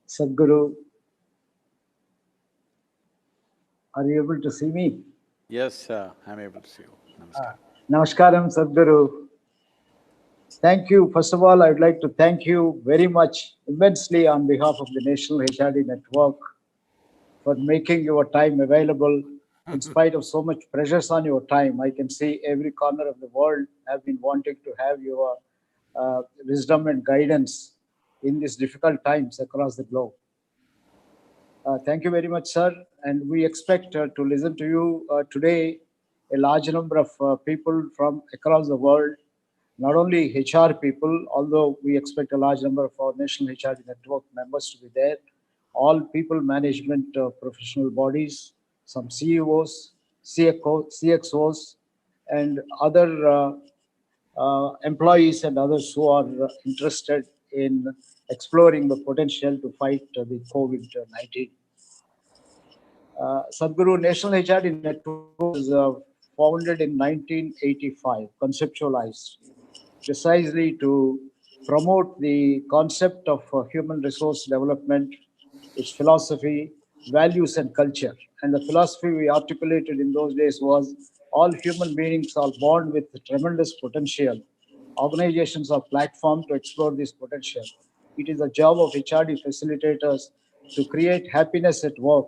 Sadhguru, are you able to see me? Yes, I'm able to see you. Namaskar. Namaskaram, Sadhguru. Thank you. First of all, I would like to thank you very much, immensely, on behalf of the National HRD Network for making your time available. In spite of so much pressures on your time, I can see every corner of the world have been wanting to have your wisdom and guidance in these difficult times across the globe. Thank you very much, sir. And we expect to listen to you today. A large number of people from across the world, not only HR people, although we expect a large number of our National HR Network members to be there, all people management professional bodies, some CEOs, CXOs, and other employees and others who are interested in exploring the potential to fight the COVID-19. Sadhguru National HRD Network was founded in 1985, conceptualized precisely to promote the concept of human resource development, its philosophy, values, and culture. And the philosophy we articulated in those days was all human beings are born with tremendous potential. Organizations are platform to explore this potential. It is the job of HRD facilitators to create happiness at work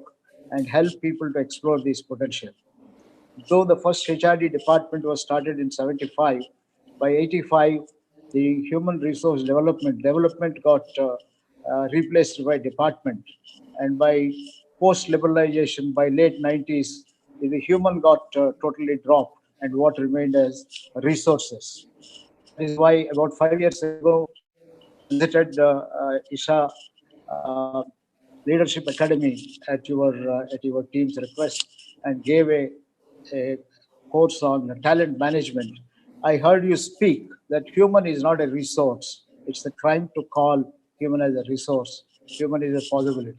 and help people to explore this potential. Though the first HRD department was started in 75, by 85, the human resource development got replaced by department. And by post-liberalization, by late 90s, the human got totally dropped and what remained as resources. That is why about 5 years ago, I visited Isha Leadership Academy at your team's request and gave a course on talent management. I heard you speak that human is not a resource. It's a crime to call human as a resource. Human is a possibility.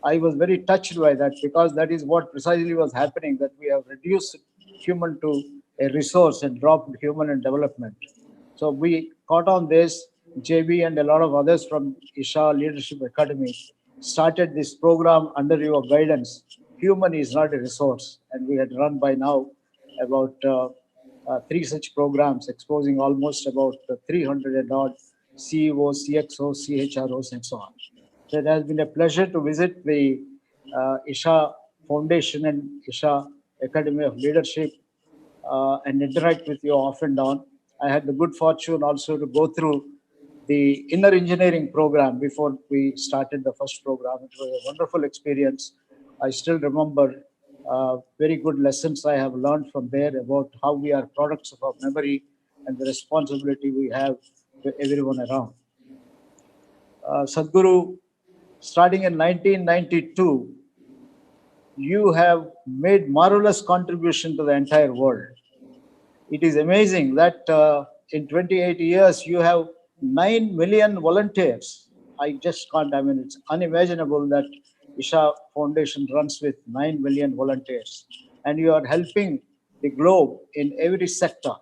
I was very touched by that because that is what precisely was happening, that we have reduced human to a resource and dropped human in development. So we caught on this. JB and a lot of others from Isha Leadership Academy started this program under your guidance. Human is not a resource, and we had run by now about three such programs, exposing almost about 300 and odd CEOs, CXOs, CHROs, and so on. So it has been a pleasure to visit the Isha Foundation and Isha Academy of Leadership and interact with you off and on. I had the good fortune also to go through the inner engineering program before we started the first program. It was a wonderful experience. I still remember very good lessons I have learned from there about how we are products of our memory and the responsibility we have to everyone around. Sadhguru, starting in 1992, you have made marvelous contribution to the entire world. It is amazing that in 28 years you have 9 million volunteers. I just can't, I mean, it's unimaginable that Isha Foundation runs with 9 million volunteers. And you are helping the globe in every sector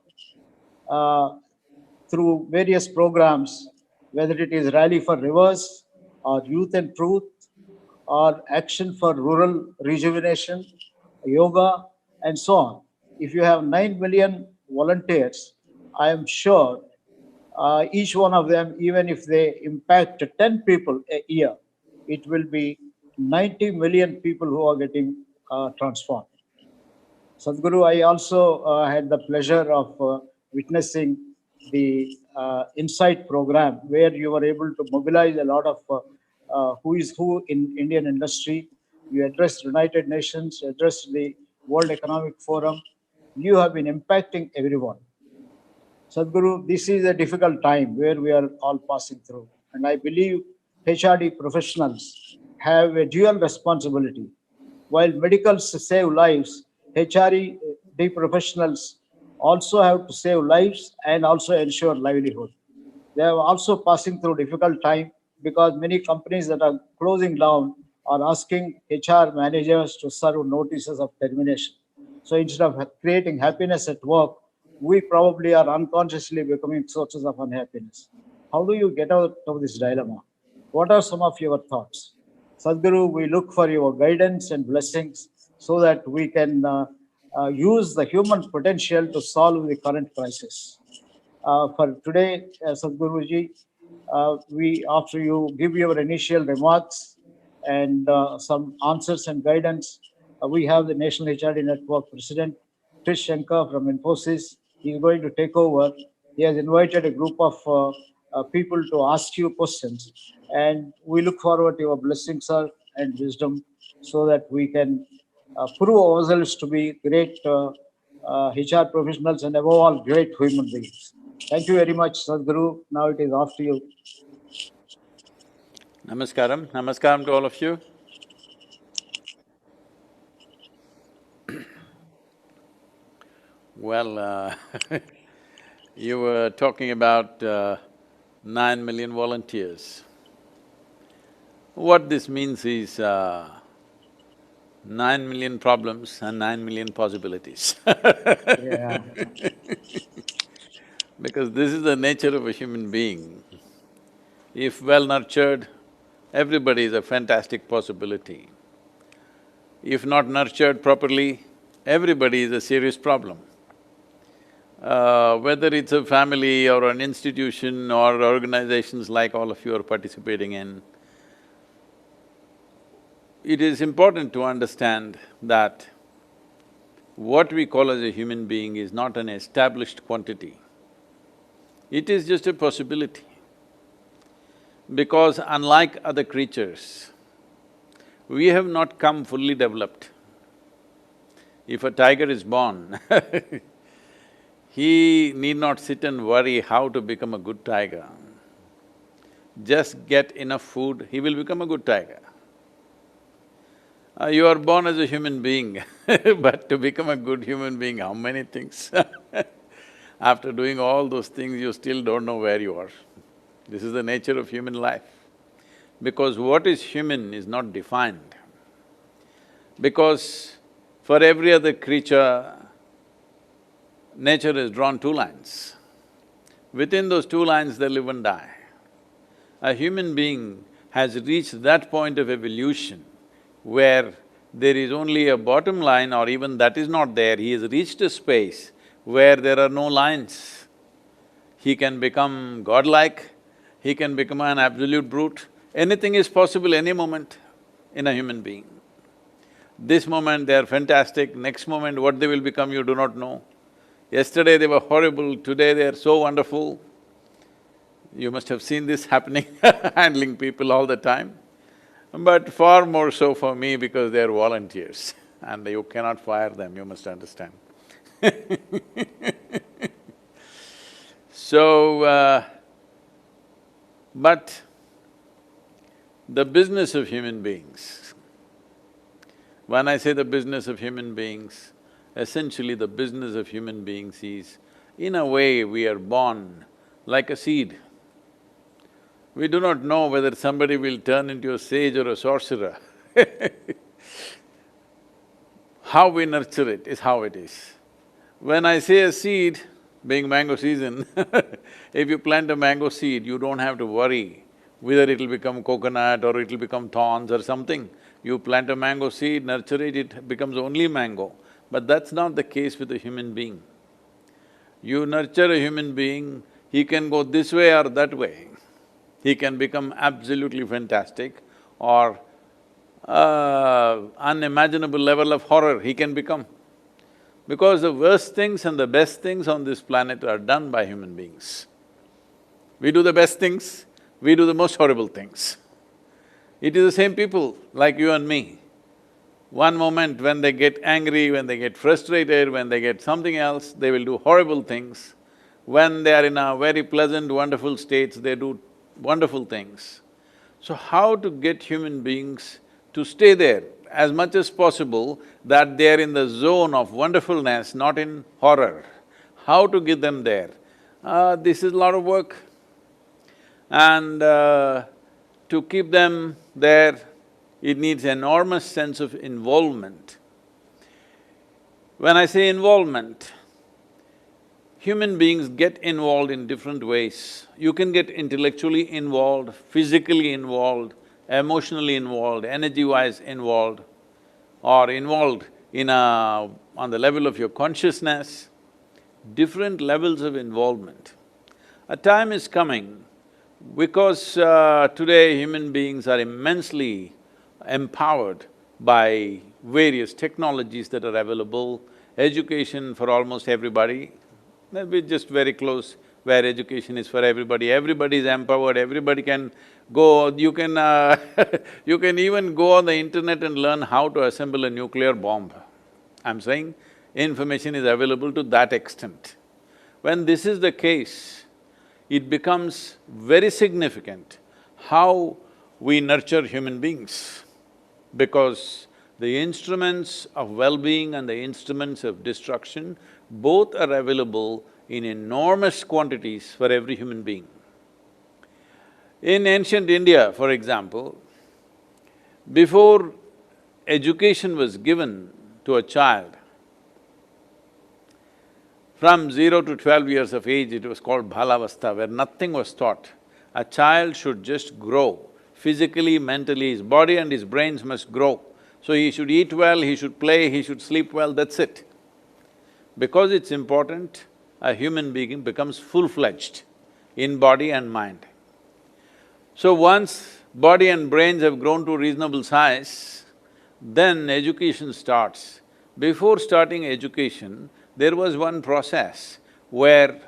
through various programs, whether it is Rally for Rivers or Youth and Truth or Action for Rural Rejuvenation, yoga, and so on. If you have 9 million volunteers, I am sure each one of them, even if they impact 10 people a year, it will be 90 million people who are getting transformed. Sadhguru, I also had the pleasure of witnessing the Insight program where you were able to mobilize a lot of who is who in Indian industry. You addressed United Nations, you addressed the World Economic Forum. You have been impacting everyone. Sadhguru, this is a difficult time where we are all passing through. And I believe HRD professionals have a dual responsibility. While medicals save lives, HRD professionals also have to save lives and also ensure livelihood. They are also passing through difficult time because many companies that are closing down are asking HR managers to serve notices of termination. So instead of creating happiness at work, we probably are unconsciously becoming sources of unhappiness. How do you get out of this dilemma? What are some of your thoughts? Sadhguru, we look for your guidance and blessings so that we can use the human potential to solve the current crisis. For today, Sadhguruji, after you give your initial remarks and some answers and guidance, we have the National HRD Network President, Trish Shankar from Infosys. He's going to take over. He has invited a group of people to ask you questions, and we look forward to your blessings, sir, and wisdom, so that we can prove ourselves to be great HR professionals and above all, great human beings. Thank you very much, Sadhguru. Now it is off to you. Namaskaram. Namaskaram to all of you. Well, you were talking about 9 million volunteers. What this means is 9 million problems and 9 million possibilities. Yeah. Because this is the nature of a human being. If well nurtured, everybody is a fantastic possibility. If not nurtured properly, everybody is a serious problem. Whether it's a family or an institution or organizations like all of you are participating in, it is important to understand that what we call as a human being is not an established quantity. It is just a possibility. Because unlike other creatures, we have not come fully developed. If a tiger is born, he need not sit and worry how to become a good tiger. Just get enough food, he will become a good tiger. You are born as a human being, but to become a good human being, how many things? After doing all those things, you still don't know where you are. This is the nature of human life. Because what is human is not defined. Because for every other creature, nature has drawn two lines. Within those two lines, they live and die. A human being has reached that point of evolution where there is only a bottom line, or even that is not there, he has reached a space where there are no lines. He can become godlike, he can become an absolute brute. Anything is possible any moment in a human being. This moment they are fantastic, next moment what they will become you do not know. Yesterday they were horrible, today they are so wonderful. You must have seen this happening, handling people all the time. But far more so for me because they are volunteers and you cannot fire them, you must understand. So, but the business of human beings, when I say the business of human beings, essentially the business of human beings is, in a way, we are born like a seed. We do not know whether somebody will turn into a sage or a sorcerer. How we nurture it is how it is. When I say a seed, being mango season, if you plant a mango seed, you don't have to worry whether it'll become coconut or it'll become thorns or something. You plant a mango seed, nurture it, it becomes only mango. But that's not the case with a human being. You nurture a human being, he can go this way or that way. He can become absolutely fantastic or unimaginable level of horror he can become. Because the worst things and the best things on this planet are done by human beings. We do the best things, we do the most horrible things. It is the same people like you and me. One moment when they get angry, when they get frustrated, when they get something else, they will do horrible things. When they are in a very pleasant, wonderful states, they do wonderful things. So how to get human beings to stay there as much as possible, that they are in the zone of wonderfulness, not in horror? How to get them there? This is a lot of work. And to keep them there, it needs enormous sense of involvement. When I say involvement, Human beings get involved in different ways. You can get intellectually involved, physically involved, emotionally involved, energy-wise involved, or involved on the level of your consciousness, different levels of involvement. A time is coming because today human beings are immensely empowered by various technologies that are available, education for almost everybody. We're just very close where education is for everybody. Everybody is empowered, everybody can go, you can you can even go on the internet and learn how to assemble a nuclear bomb. I'm saying information is available to that extent. When this is the case, it becomes very significant how we nurture human beings, because the instruments of well-being and the instruments of destruction both are available in enormous quantities for every human being. In ancient India, for example, before education was given to a child, from 0 to 12 years of age, it was called Balavastha, where nothing was taught. A child should just grow, physically, mentally, his body and his brains must grow. So he should eat well, he should play, he should sleep well, that's it. Because it's important, a human being becomes full-fledged in body and mind. So once body and brains have grown to reasonable size, then education starts. Before starting education, there was one process where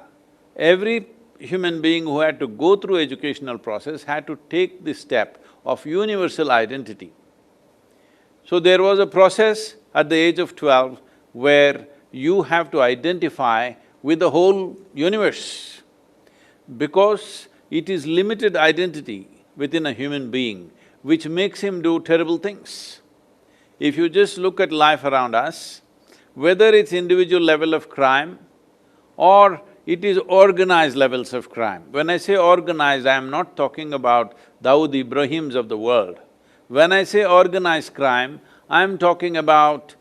every human being who had to go through educational process had to take the step of universal identity. So there was a process at the age of 12 where you have to identify with the whole universe, because it is limited identity within a human being which makes him do terrible things. If you just look at life around us, whether it's individual level of crime or it is organized levels of crime. When I say organized, I am not talking about Dawood Ibrahims of the world. When I say organized crime, I'm talking about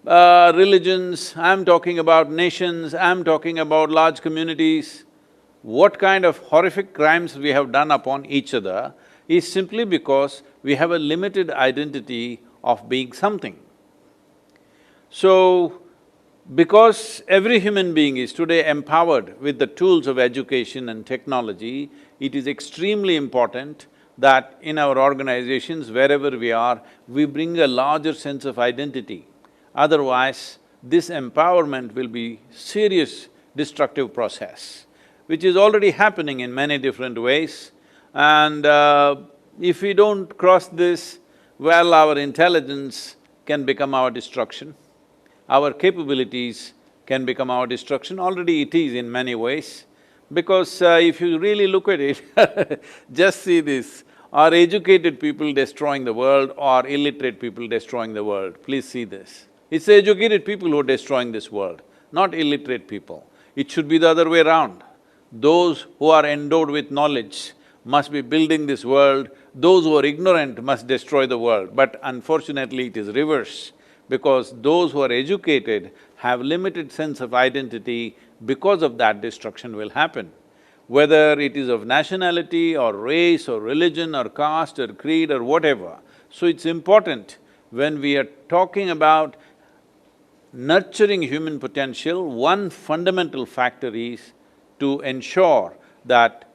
religions, I'm talking about nations, I'm talking about large communities. What kind of horrific crimes we have done upon each other is simply because we have a limited identity of being something. So, because every human being is today empowered with the tools of education and technology, it is extremely important that in our organizations, wherever we are, we bring a larger sense of identity. Otherwise, this empowerment will be serious destructive process, which is already happening in many different ways. And if we don't cross this, well, our intelligence can become our destruction. Our capabilities can become our destruction, already it is in many ways. Because if you really look at it, just see this, are educated people destroying the world or illiterate people destroying the world? Please see this. It's the educated people who are destroying this world, not illiterate people. It should be the other way around. Those who are endowed with knowledge must be building this world, those who are ignorant must destroy the world. But unfortunately, it is reverse, because those who are educated have limited sense of identity, because of that destruction will happen. Whether it is of nationality or race or religion or caste or creed or whatever. So it's important when we are talking about nurturing human potential, one fundamental factor is to ensure that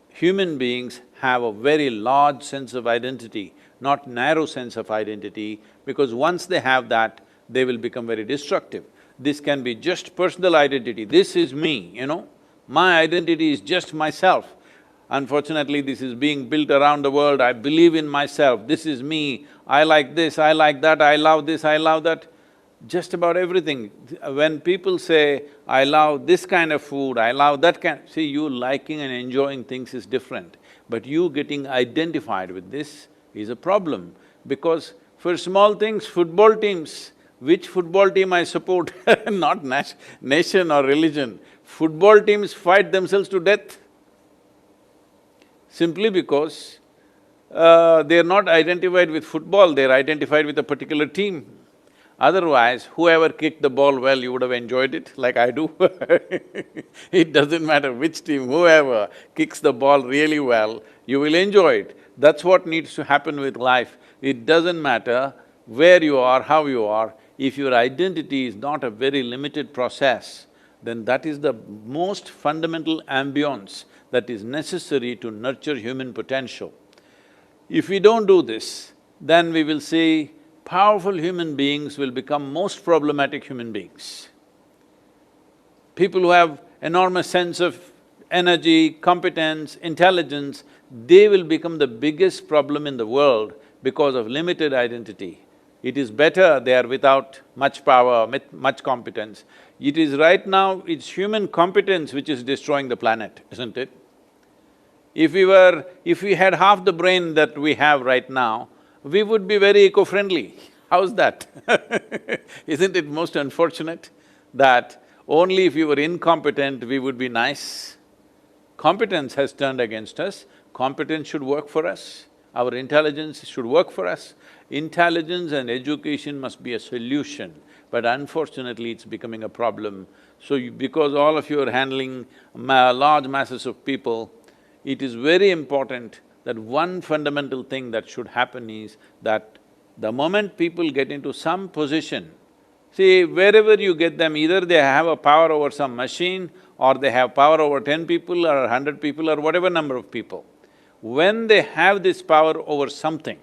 human beings have a very large sense of identity, not narrow sense of identity, because once they have that, they will become very destructive. This can be just personal identity, this is me, my identity is just myself. Unfortunately, this is being built around the world, I believe in myself, this is me, I like this, I like that, I love this, I love that. Just about everything. When people say, I love this kind of food, I love that kind… See, you liking and enjoying things is different, but you getting identified with this is a problem. Because for small things, football teams, which football team I support, not nation or religion, football teams fight themselves to death simply because they're not identified with football, they're identified with a particular team. Otherwise, whoever kicked the ball well, you would have enjoyed it, like I do. It doesn't matter which team, whoever kicks the ball really well, you will enjoy it. That's what needs to happen with life. It doesn't matter where you are, how you are, if your identity is not a very limited process, then that is the most fundamental ambience that is necessary to nurture human potential. If we don't do this, then we will see powerful human beings will become most problematic human beings. People who have enormous sense of energy, competence, intelligence, they will become the biggest problem in the world because of limited identity. It is better they are without much power, much competence. It is right now, it's human competence which is destroying the planet, isn't it? If we had half the brain that we have right now, we would be very eco-friendly. How's that? Isn't it most unfortunate that only if we were incompetent, we would be nice? Competence has turned against us, competence should work for us, our intelligence should work for us. Intelligence and education must be a solution, but unfortunately it's becoming a problem. So because all of you are handling large masses of people, it is very important that one fundamental thing that should happen is that the moment people get into some position, see, wherever you get them, either they have a power over some machine or they have power over 10 people or 100 people or whatever number of people. When they have this power over something,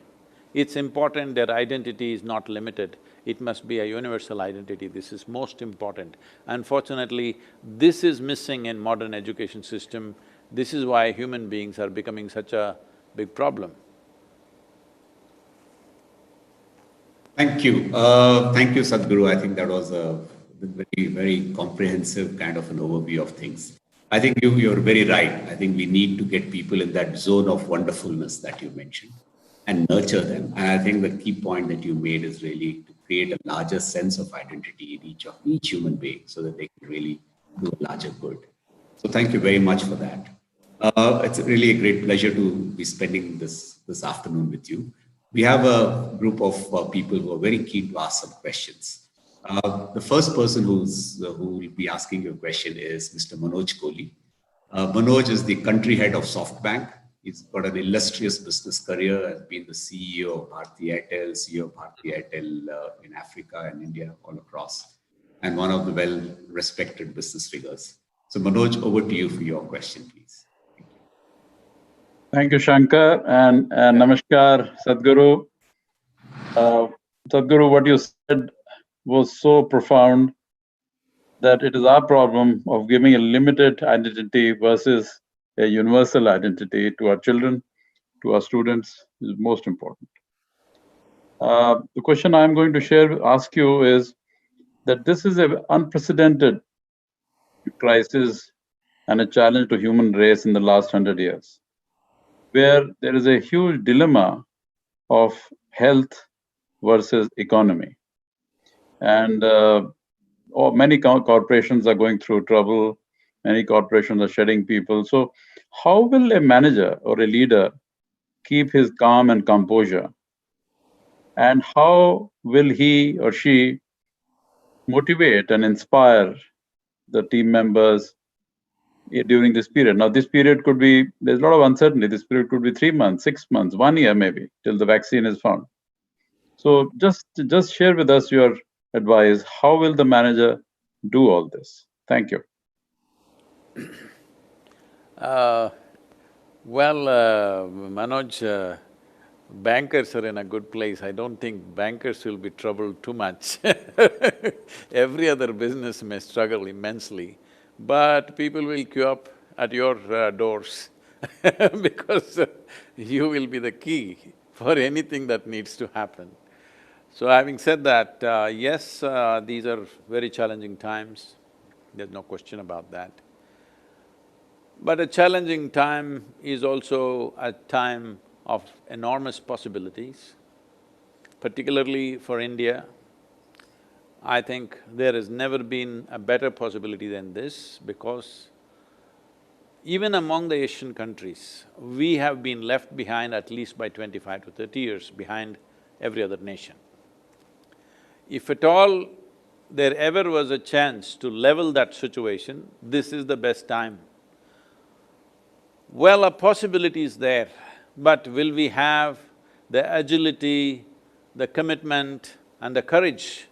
it's important their identity is not limited. It must be a universal identity, this is most important. Unfortunately, this is missing in modern education system. This is why human beings are becoming such a big problem. Thank you. Thank you, Sadhguru. I think that was a very comprehensive kind of an overview of things. I think you're very right. I think we need to get people in that zone of wonderfulness that you mentioned and nurture them. And I think the key point that you made is really to create a larger sense of identity in each human being so that they can really do a larger good. So thank you very much for that. It's really a great pleasure to be spending this afternoon with you. We have a group of people who are very keen to ask some questions. The first person who will be asking you a question is Mr. Manoj Kohli. Manoj is the country head of SoftBank. He's got an illustrious business career, has been the CEO of Bharti Airtel, CEO of Bharti Airtel in Africa and India, all across, and one of the well-respected business figures. So Manoj, over to you for your question, please. Thank you, Shankar, and namaskar, Sadhguru. Sadhguru, what you said was so profound that it is our problem of giving a limited identity versus a universal identity to our children, to our students, is most important. The question I'm going to ask you is that this is an unprecedented crisis and a challenge to human race in the last 100 years, where there is a huge dilemma of health versus economy. And many corporations are going through trouble, many corporations are shedding people. So how will a manager or a leader keep his calm and composure? And how will he or she motivate and inspire the team members during this period? Now, this period could be, there's a lot of uncertainty. This period could be 3 months, 6 months, 1 year maybe, till the vaccine is found. So just share with us your advice. How will the manager do all this? Thank you. Manoj, bankers are in a good place. I don't think bankers will be troubled too much. Every other business may struggle immensely, but people will queue up at your doors because you will be the key for anything that needs to happen. So having said that, yes, these are very challenging times, there's no question about that. But a challenging time is also a time of enormous possibilities, particularly for India. I think there has never been a better possibility than this because even among the Asian countries, we have been left behind at least by 25 to 30 years behind every other nation. If at all there ever was a chance to level that situation, this is the best time. Well, a possibility is there, but will we have the agility, the commitment and the courage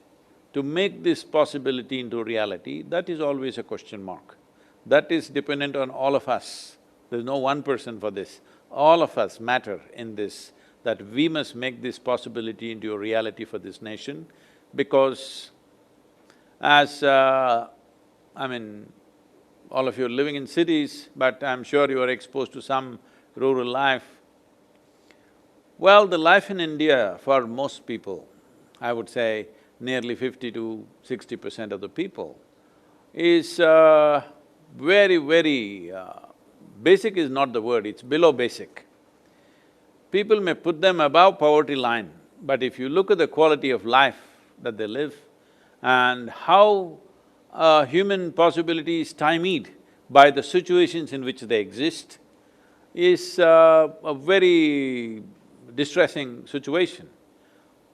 to make this possibility into reality? That is always a question mark. That is dependent on all of us. There's no one person for this. All of us matter in this, that we must make this possibility into a reality for this nation, because as all of you are living in cities, but I'm sure you are exposed to some rural life. Well, the life in India for most people, I would say nearly 50 to 60% of the people, is very, basic is not the word, it's below basic. People may put them above poverty line, but if you look at the quality of life that they live and how human possibility is stymied by the situations in which they exist, is a very distressing situation.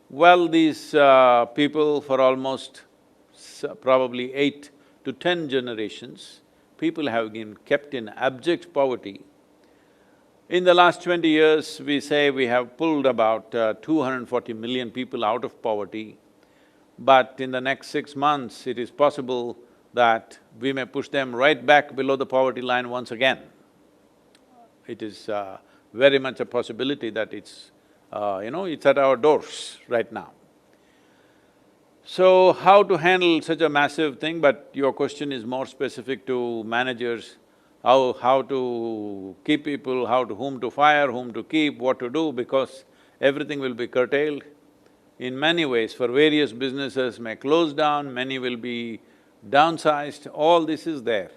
Well, these people for almost probably 8 to 10 generations, people have been kept in abject poverty. In the last 20 years, we say we have pulled about 240 million people out of poverty, but in the next 6 months, it is possible that we may push them right back below the poverty line once again. It is very much a possibility that it's at our doors right now. So, how to handle such a massive thing, but your question is more specific to managers, how to keep people, whom to fire, whom to keep, what to do, because everything will be curtailed. In many ways, for various businesses may close down, many will be downsized, all this is there.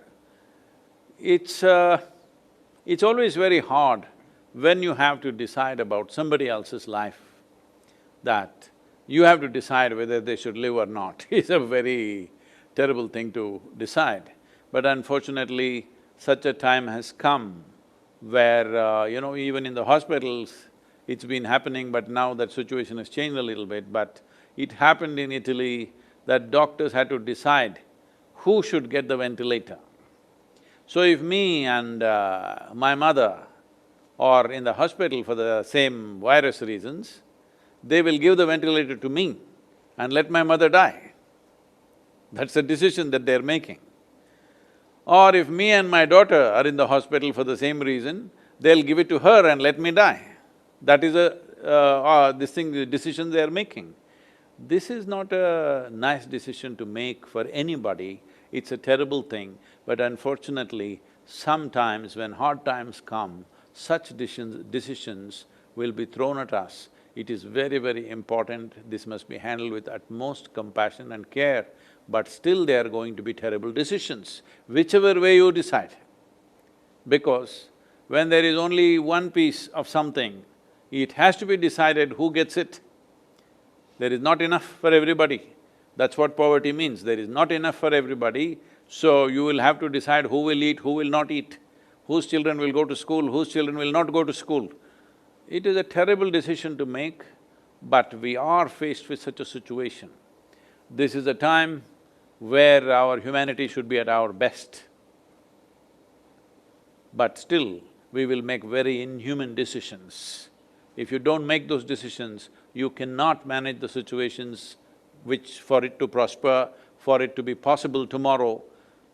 It's always very hard when you have to decide about somebody else's life, that you have to decide whether they should live or not. It's a very terrible thing to decide. But unfortunately, such a time has come where, even in the hospitals, it's been happening, but now that situation has changed a little bit, but it happened in Italy that doctors had to decide who should get the ventilator. So if me and my mother are in the hospital for the same virus reasons, they will give the ventilator to me and let my mother die. That's the decision that they're making. Or if me and my daughter are in the hospital for the same reason, they'll give it to her and let me die. That is the decision they are making. This is not a nice decision to make for anybody, it's a terrible thing, but unfortunately, sometimes when hard times come, such decisions will be thrown at us. It is very important, this must be handled with utmost compassion and care, but still they are going to be terrible decisions, whichever way you decide. Because when there is only one piece of something, it has to be decided who gets it. There is not enough for everybody. That's what poverty means, there is not enough for everybody, so you will have to decide who will eat, who will not eat, whose children will go to school, whose children will not go to school. It is a terrible decision to make, but we are faced with such a situation. This is a time where our humanity should be at our best. But still, we will make very inhuman decisions. If you don't make those decisions, you cannot manage the situations which for it to prosper, for it to be possible tomorrow.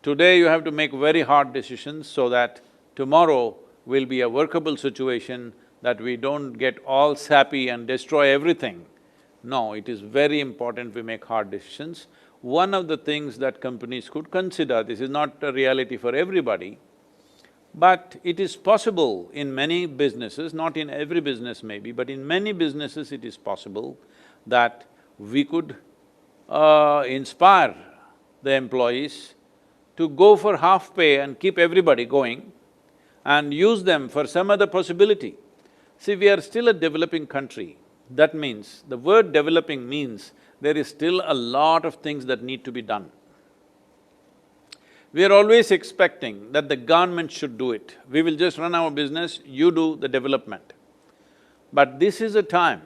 Today you have to make very hard decisions so that tomorrow will be a workable situation, that we don't get all sappy and destroy everything. No, it is very important we make hard decisions. One of the things that companies could consider, this is not a reality for everybody, but it is possible in many businesses, not in every business maybe, but in many businesses it is possible that we could inspire the employees to go for half pay and keep everybody going and use them for some other possibility. See, we are still a developing country. That means, the word developing means there is still a lot of things that need to be done. We are always expecting that the government should do it. We will just run our business, you do the development. But this is a time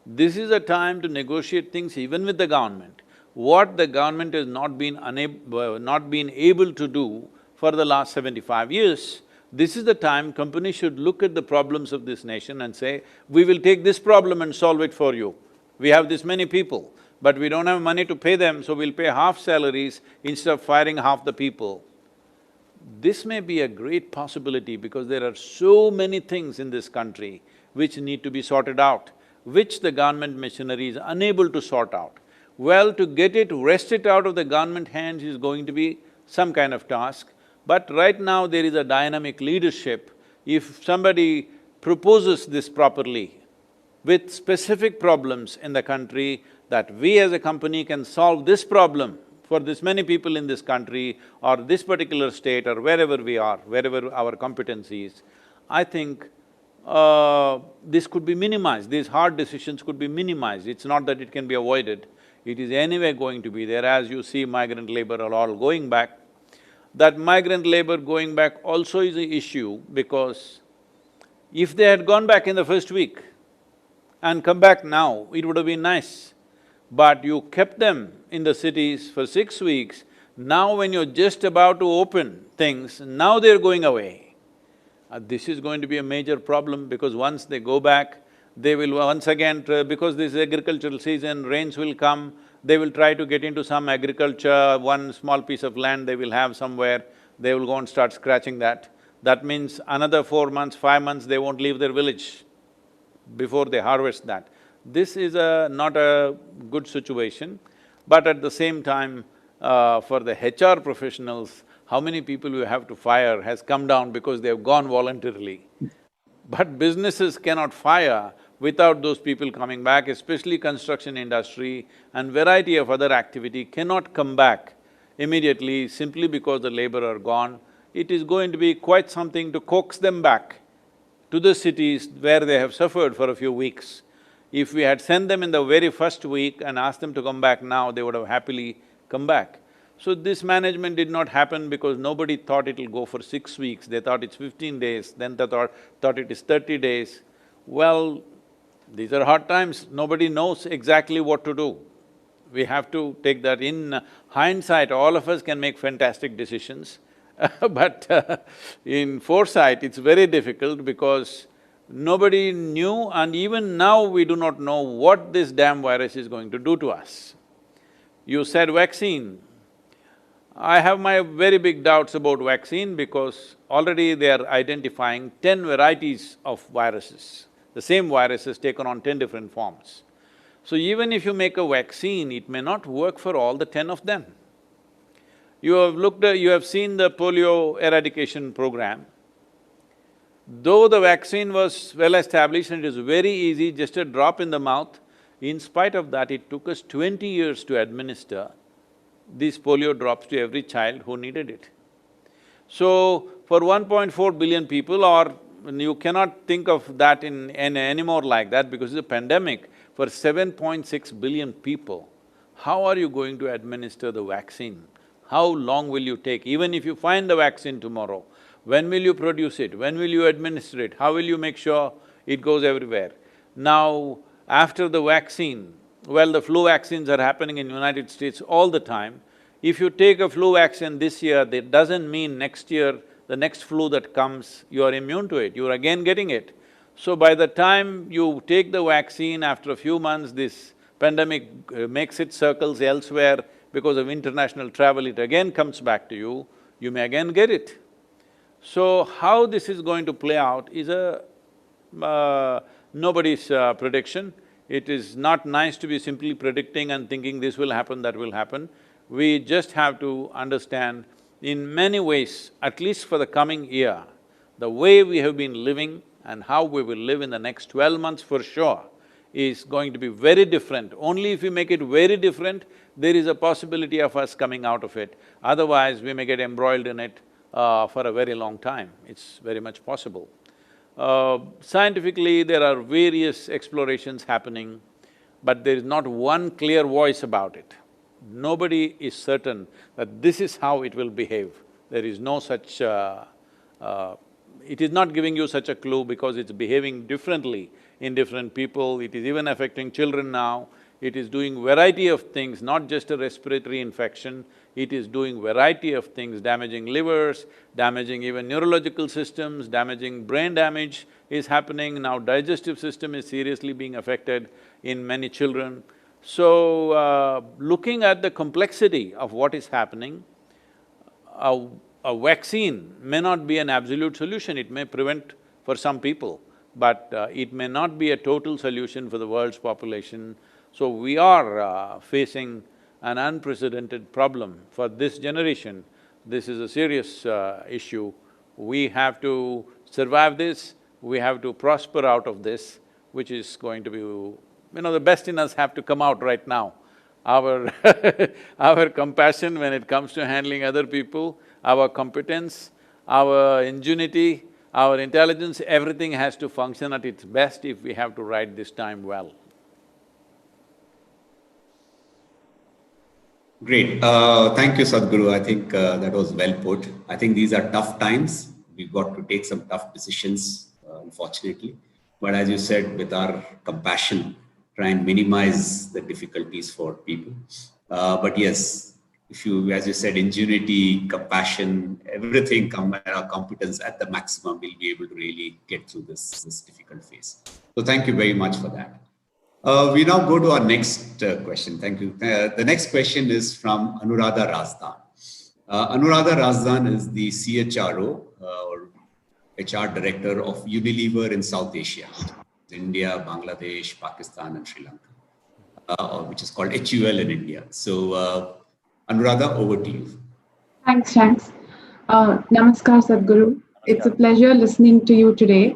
This is a time to negotiate things even with the government. What the government has not been able to do for the last 75 years, this is the time companies should look at the problems of this nation and say, we will take this problem and solve it for you. We have this many people, but we don't have money to pay them, so we'll pay half salaries instead of firing half the people. This may be a great possibility because there are so many things in this country which need to be sorted out, which the government machinery is unable to sort out. Well, to get it, wrest it out of the government hands is going to be some kind of task, but right now there is a dynamic leadership. If somebody proposes this properly, with specific problems in the country, that we as a company can solve this problem for this many people in this country or this particular state or wherever we are, wherever our competency is, I think this could be minimized, these hard decisions could be minimized. It's not that it can be avoided, it is anyway going to be there. As you see, migrant labor are all going back. That migrant labor going back also is an issue because if they had gone back in the first week and come back now, it would have been nice. But you kept them in the cities for 6 weeks, now when you're just about to open things, now they're going away. This is going to be a major problem because once they go back, they will once again, because this is agricultural season, rains will come, they will try to get into some agriculture, one small piece of land they will have somewhere, they will go and start scratching that. That means another 4 months, 5 months, they won't leave their village before they harvest that. This is not a good situation, but at the same time, for the HR professionals, how many people you have to fire has come down because they have gone voluntarily. But businesses cannot fire without those people coming back, especially construction industry and variety of other activity cannot come back immediately simply because the labor are gone. It is going to be quite something to coax them back to the cities where they have suffered for a few weeks. If we had sent them in the very first week and asked them to come back now, they would have happily come back. So this management did not happen because nobody thought it'll go for 6 weeks, they thought it's 15 days, then they thought it is 30 days. Well, these are hard times, nobody knows exactly what to do. We have to take that in hindsight, all of us can make fantastic decisions but in foresight, it's very difficult because nobody knew and even now we do not know what this damn virus is going to do to us. You said vaccine. I have my very big doubts about vaccine because already they are identifying 10 varieties of viruses. The same virus has taken on 10 different forms. So even if you make a vaccine, it may not work for all the 10 of them. You have seen the polio eradication program. Though the vaccine was well established and it is very easy, just a drop in the mouth, in spite of that, it took us 20 years to administer these polio drops to every child who needed it. So, for 1.4 billion people, or you cannot think of that in anymore like that because it's a pandemic, for 7.6 billion people, how are you going to administer the vaccine? How long will you take? Even if you find the vaccine tomorrow, when will you produce it? When will you administer it? How will you make sure it goes everywhere? Now, after the vaccine, well, the flu vaccines are happening in United States all the time. If you take a flu vaccine this year, that doesn't mean next year, the next flu that comes, you are immune to it, you're again getting it. So by the time you take the vaccine, after a few months, this pandemic makes its circles elsewhere, because of international travel, it again comes back to you may again get it. So how this is going to play out is nobody's prediction. It is not nice to be simply predicting and thinking this will happen, that will happen. We just have to understand in many ways, at least for the coming year, the way we have been living and how we will live in the next 12 months for sure is going to be very different. Only if we make it very different, there is a possibility of us coming out of it. Otherwise, we may get embroiled in it for a very long time. It's very much possible. Scientifically, there are various explorations happening, but there is not one clear voice about it. Nobody is certain that this is how it will behave. There is no such… it is not giving you such a clue because it's behaving differently in different people, it is even affecting children now. It is doing variety of things, not just a respiratory infection, it is doing variety of things, damaging livers, damaging even neurological systems, damaging brain damage is happening. Now digestive system is seriously being affected in many children. So, looking at the complexity of what is happening, a, a vaccine may not be an absolute solution, it may prevent for some people, but it may not be a total solution for the world's population. So we are facing an unprecedented problem for this generation. This is a serious issue. We have to survive this, we have to prosper out of this, which is going to be… the best in us have to come out right now. Our our compassion when it comes to handling other people, our competence, our ingenuity, our intelligence, everything has to function at its best if we have to ride this time well. Great. Thank you, Sadhguru. I think that was well put. I think these are tough times. We've got to take some tough decisions, unfortunately. But as you said, with our compassion, try and minimize the difficulties for people. But yes, if you, as you said, ingenuity, compassion, everything, our competence at the maximum, we'll be able to really get through this difficult phase. So thank you very much for that. We now go to our next question. Thank you. The next question is from Anuradha Razdan. Anuradha Razdan is the CHRO or HR Director of Unilever in South Asia, India, Bangladesh, Pakistan, and Sri Lanka, which is called HUL in India. So, Anuradha, over to you. Thanks. Namaskar, Sadhguru. It's a pleasure listening to you today.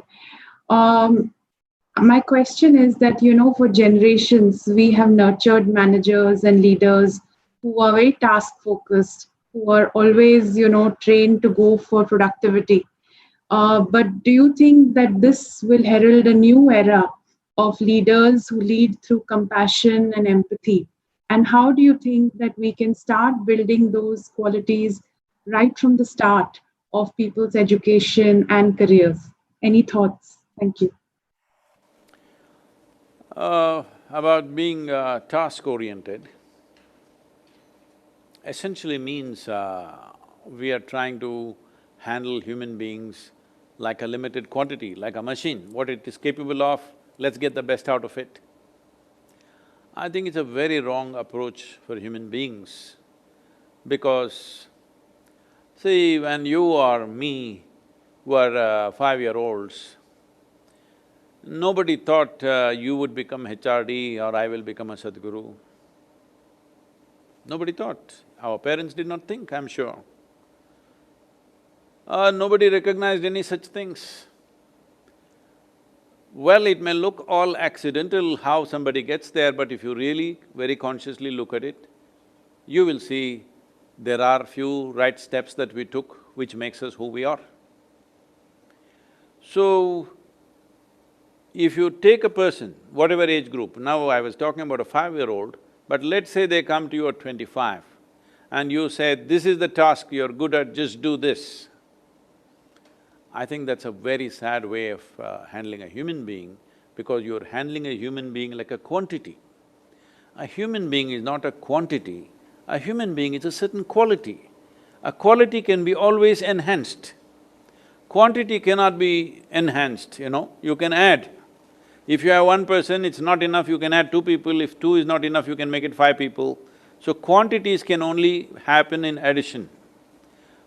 My question is that, for generations, we have nurtured managers and leaders who are very task-focused, who are always, trained to go for productivity. But do you think that this will herald a new era of leaders who lead through compassion and empathy? And how do you think that we can start building those qualities right from the start of people's education and careers? Any thoughts? Thank you. About being task-oriented, essentially means we are trying to handle human beings like a limited quantity, like a machine. What it is capable of, let's get the best out of it. I think it's a very wrong approach for human beings because, see, when you or me were 5-year-olds, nobody thought you would become HRD or I will become a Sadhguru. Nobody thought. Our parents did not think, I'm sure. Nobody recognized any such things. Well, it may look all accidental how somebody gets there, but if you really very consciously look at it, you will see there are few right steps that we took which makes us who we are. So, if you take a person, whatever age group, now I was talking about a 5-year-old, but let's say they come to you at 25 and you say, this is the task you're good at, just do this. I think that's a very sad way of handling a human being because you're handling a human being like a quantity. A human being is not a quantity, a human being is a certain quality. A quality can be always enhanced. Quantity cannot be enhanced, you can add. If you have one person, it's not enough, you can add 2 people, if 2 is not enough, you can make it 5 people. So quantities can only happen in addition.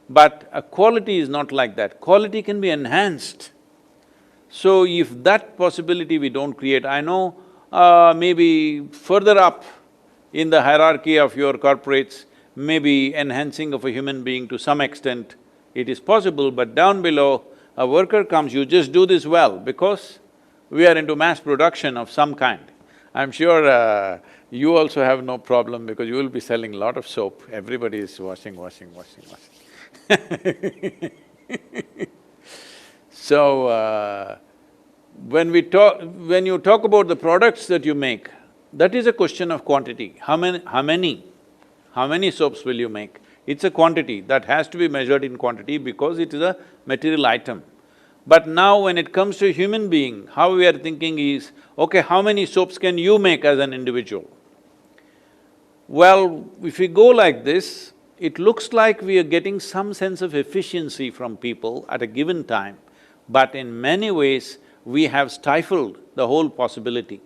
But a quality is not like that, quality can be enhanced. So if that possibility we don't create, I know maybe further up in the hierarchy of your corporates, maybe enhancing of a human being to some extent, it is possible, but down below, a worker comes, you just do this well because we are into mass production of some kind. I'm sure you also have no problem because you will be selling a lot of soap, everybody is washing. So, when you talk about the products that you make, that is a question of quantity. How many soaps will you make? It's a quantity that has to be measured in quantity because it is a material item. But now when it comes to human being, how we are thinking is, okay, how many soaps can you make as an individual? Well, if we go like this, it looks like we are getting some sense of efficiency from people at a given time, but in many ways, we have stifled the whole possibility.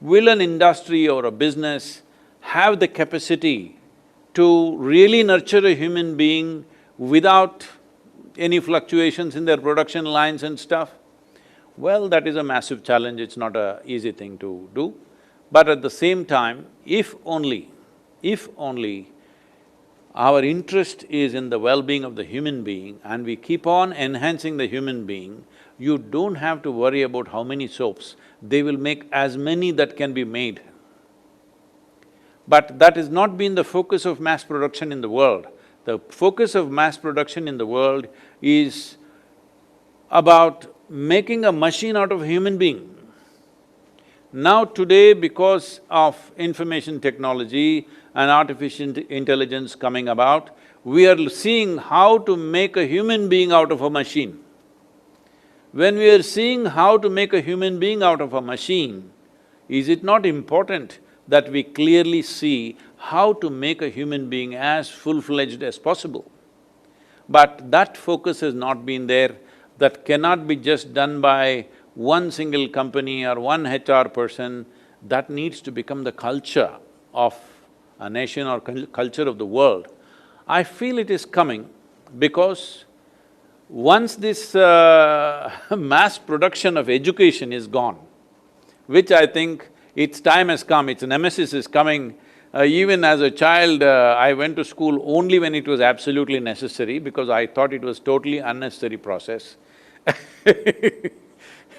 Will an industry or a business have the capacity to really nurture a human being without any fluctuations in their production lines and stuff? Well, that is a massive challenge, it's not an easy thing to do. But at the same time, if only our interest is in the well-being of the human being and we keep on enhancing the human being, you don't have to worry about how many soaps, they will make as many that can be made. But that has not been the focus of mass production in the world. The focus of mass production in the world is about making a machine out of a human being. Now today, because of information technology and artificial intelligence coming about, we are seeing how to make a human being out of a machine. When we are seeing how to make a human being out of a machine, is it not important that we clearly see how to make a human being as full-fledged as possible? But that focus has not been there. That cannot be just done by one single company or one HR person. That needs to become the culture of a nation or culture of the world. I feel it is coming because once this mass production of education is gone, which I think its time has come, its nemesis is coming. Even as a child, I went to school only when it was absolutely necessary because I thought it was totally unnecessary process.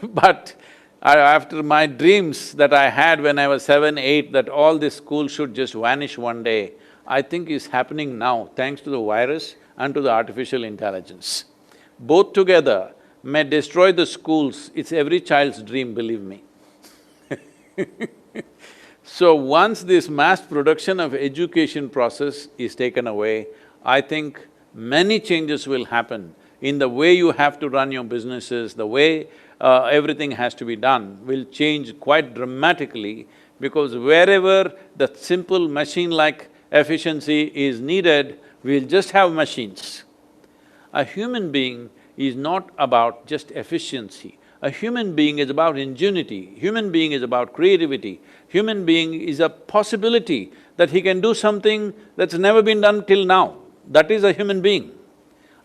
But after my dreams that I had when I was 7, 8, that all this school should just vanish one day, I think is happening now thanks to the virus and to the artificial intelligence. Both together may destroy the schools, it's every child's dream, believe me. So once this mass production of education process is taken away, I think many changes will happen in the way you have to run your businesses, the way everything has to be done will change quite dramatically because wherever the simple machine-like efficiency is needed, we'll just have machines. A human being is not about just efficiency. A human being is about ingenuity, human being is about creativity, human being is a possibility that he can do something that's never been done till now. That is a human being.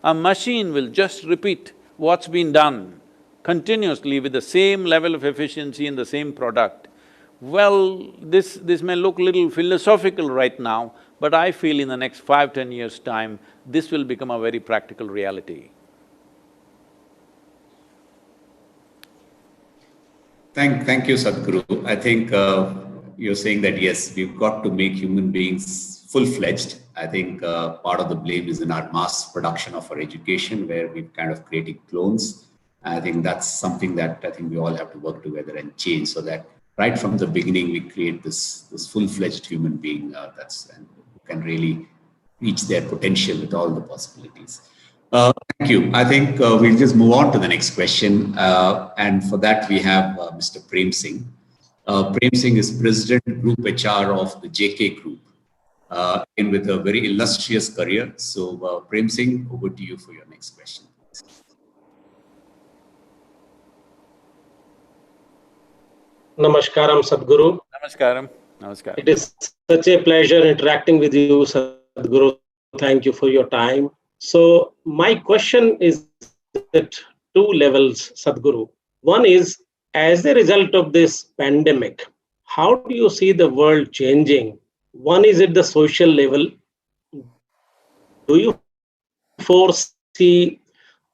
A machine will just repeat what's been done continuously with the same level of efficiency and the same product. Well, this may look a little philosophical right now, but I feel in the next 5, 10 years' time, this will become a very practical reality. Thank you, Sadhguru. I think you're saying that yes, we've got to make human beings full-fledged. I think part of the blame is in our mass production of our education, where we've kind of created clones. I think that's something that I think we all have to work together and change, so that right from the beginning we create this full-fledged human being and who can really reach their potential with all the possibilities. Thank you. I think we'll just move on to the next question. And for that, we have Mr. Prem Singh. Prem Singh is President Group HR of the JK Group, and with a very illustrious career. So, Prem Singh, over to you for your next question. Namaskaram, Sadhguru. Namaskaram. Namaskaram. It is such a pleasure interacting with you, Sadhguru. Thank you for your time. So my question is at two levels, Sadhguru. One is, as a result of this pandemic, how do you see the world changing? One is at the social level. Do you foresee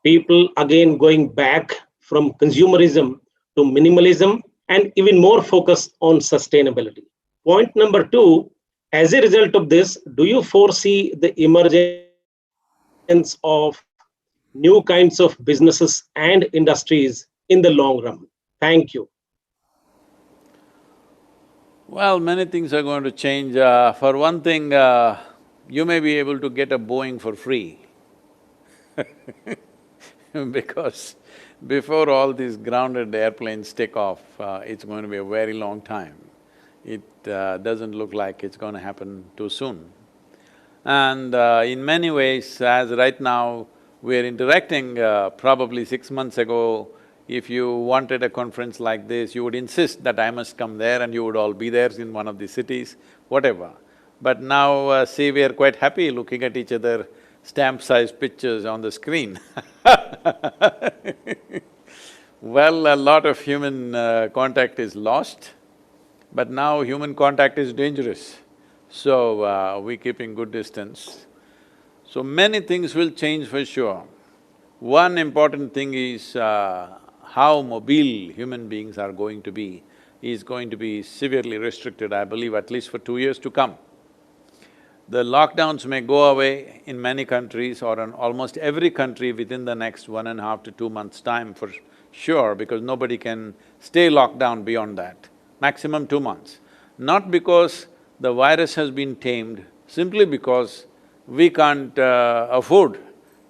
people again going back from consumerism to minimalism and even more focus on sustainability? Point number two, as a result of this, do you foresee the emergence of new kinds of businesses and industries in the long run? Thank you. Well, many things are going to change. For one thing, you may be able to get a Boeing for free. because before all these grounded airplanes take off, it's going to be a very long time. It doesn't look like it's going to happen too soon. And in many ways, as right now we're interacting, probably 6 months ago, if you wanted a conference like this, you would insist that I must come there and you would all be there in one of the cities, whatever. But now, see, we are quite happy looking at each other, stamp-sized pictures on the screen. Well, a lot of human contact is lost, but now human contact is dangerous. So, we're keeping good distance. So many things will change for sure. One important thing is how mobile human beings are going to be is going to be severely restricted, I believe, at least for 2 years to come. The lockdowns may go away in many countries or in almost every country within the next 1.5 to 2 months' time for sure, because nobody can stay locked down beyond that, maximum 2 months. Not because the virus has been tamed, simply because we can't afford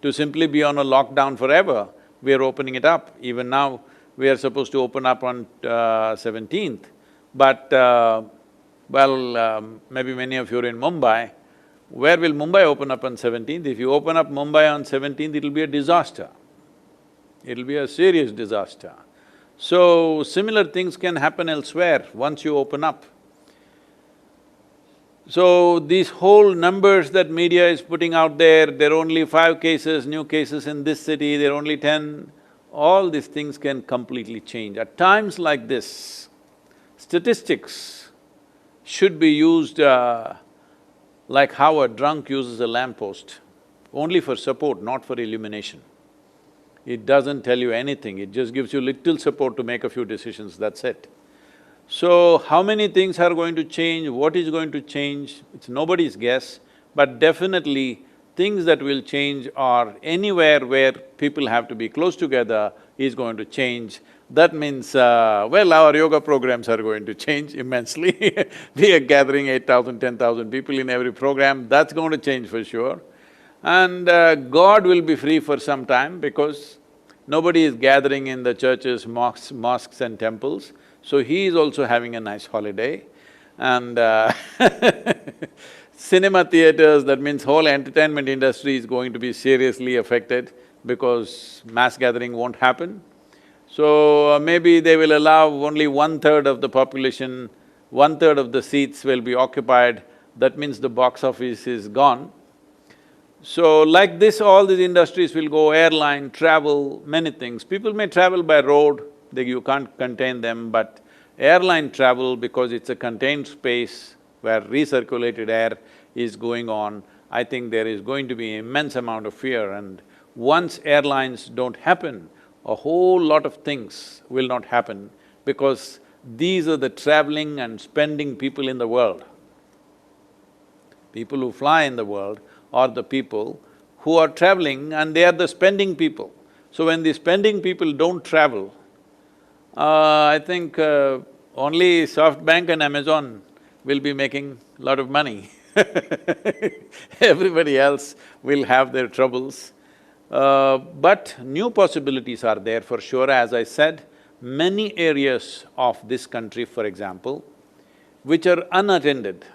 to simply be on a lockdown forever. We are opening it up. Even now, we are supposed to open up on 17th, but maybe many of you are in Mumbai. Where will Mumbai open up on 17th? If you open up Mumbai on 17th, it'll be a disaster. It'll be a serious disaster. So, similar things can happen elsewhere once you open up. So, these whole numbers that media is putting out there are only 5 cases, new cases in this city, there are only 10, all these things can completely change. At times like this, statistics should be used like how a drunk uses a lamppost, only for support, not for illumination. It doesn't tell you anything, it just gives you little support to make a few decisions, that's it. So, how many things are going to change, what is going to change, it's nobody's guess, but definitely things that will change are anywhere where people have to be close together is going to change. That means, well, our yoga programs are going to change immensely. We are gathering 8,000, 10,000 people in every program, that's going to change for sure. And God will be free for some time because nobody is gathering in the churches, mosques and temples. So he is also having a nice holiday. And cinema theaters, that means whole entertainment industry is going to be seriously affected because mass gathering won't happen. So maybe they will allow only 1/3 of the population, 1/3 of the seats will be occupied, that means the box office is gone. So like this, all these industries will go, airline, travel, many things. People may travel by road, you can't contain them, but airline travel, because it's a contained space where recirculated air is going on, I think there is going to be immense amount of fear, and once airlines don't happen, a whole lot of things will not happen because these are the traveling and spending people in the world. People who fly in the world are the people who are traveling and they are the spending people. So when the spending people don't travel, I think only SoftBank and Amazon will be making a lot of money. Everybody else will have their troubles. But new possibilities are there for sure. As I said, many areas of this country, for example, which are unattended,